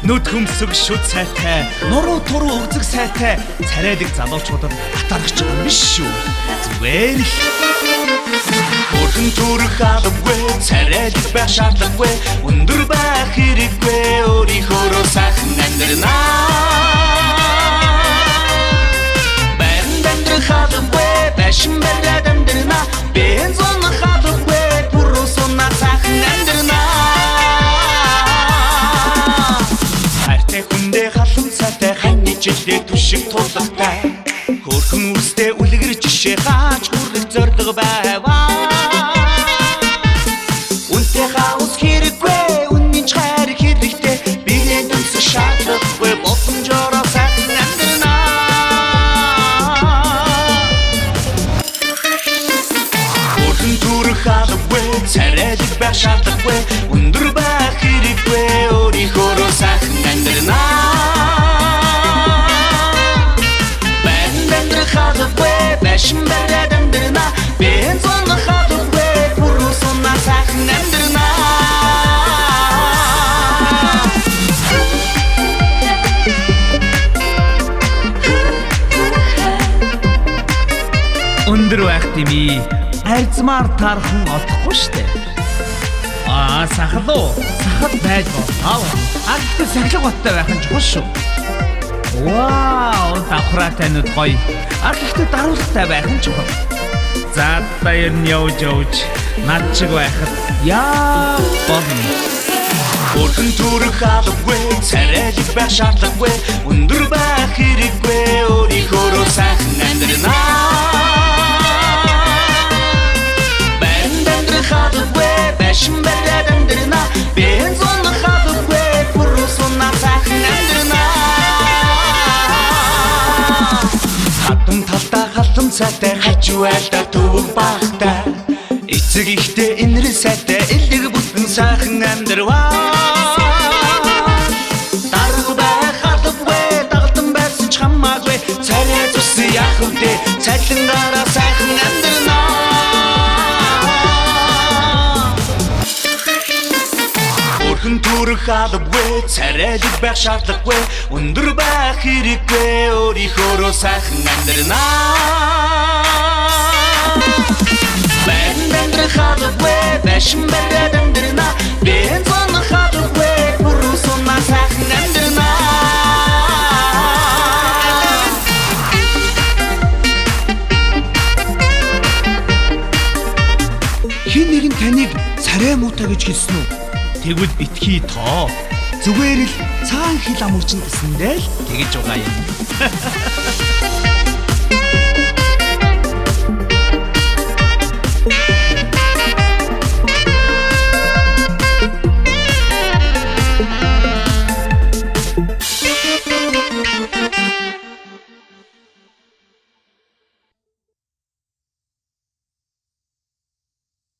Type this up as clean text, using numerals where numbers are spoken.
нүд хөмсөг шүд сайтай, нуруу туруу өгзөг сайтай царайдаг залуучуудад атаарч байгаа юм биш шүү. Зүгээр л Өрхөн төрөх албагүй, царайдаг байх шаардлагагүй, өндөр байх хэрэггүй, өөрийнхөө сайхан амьдрнаа. Байранд амьдрах албагүй, байшин бариад амьдрнаа. Бенз унах албагүй, бүрөө сунаа сайхан амьдрнаа. Хайртай хүндээ халуун цайтай, хань жилдээ түшиг тулгатай. Хөрхөн үстэй үлгэр жишээ хаач хүрэх зориг байваа. Үнтэй хаус хэрэггүй, үнний чхайр хэрэгтэй. Биеэ дүнс шаардлагагүй, боломжоор сайхан амьдрнаа. Хөрхөн төрөх албагүй, царайдаг байх шаардлагагүй, өндөр байх хэрэггүй, өөрийнхөө сайхан амьдрнаа. Байшин бариад амьдрнаа. Бенз унах албагүй, бүрөө сунаа сайхан амьдрнаа. Өндөр байх дими арзмаар тархан олохгүй штэ. Сахал байж болоо. Гэхдээ сахилга баттай байх нь чухал шүү. Вау, давхраатай нүд гоё. Гэхдээ даруулгатай байх нь чухал. За баяр нь явж над чиг байхад яа болно. Өрхөн төрөх албагүй, царайдаг байх шаардлагагүй, өндөр байх хэрэггүй, өөрийнхөө сайхан амьдрнаа. Байранд амьдрах албагүй, байшин бариад амьдрнаа. Бенз унах албагүй, бүрөө сунаа сайхан амьдрнаа. Хатан талдаа халуун цайтай, хажуу айлдаа төвөг багтай. Эцэг ихтэй инрэл сайтай, элэг бүтэн сайхан амьдрваа. Дарга байх албагүй, дагалдан байсан ч хамаагүй, царай зүсэн яах вэ? Цайлангараа сайхан амьдрнаа. Өрхөн төрөх албагүй, царайдаг байх шаардлагагүй, өндөр байх хэрэггүй, өөрийнхөө сайхан амьдрнаа. Байранд амьдрах албагүй, байшин бариад амьдрнаа. Бенз унах албагүй, бүрөө сунаа сайхан амьдрнаа. Хин нэг нь таныг царай муутай гэж хэлсэн үү? Тэгвэл битгий тоо. Зүгээр л цаан хил амурчин гэсэндээ л тэгэж байгаа юм.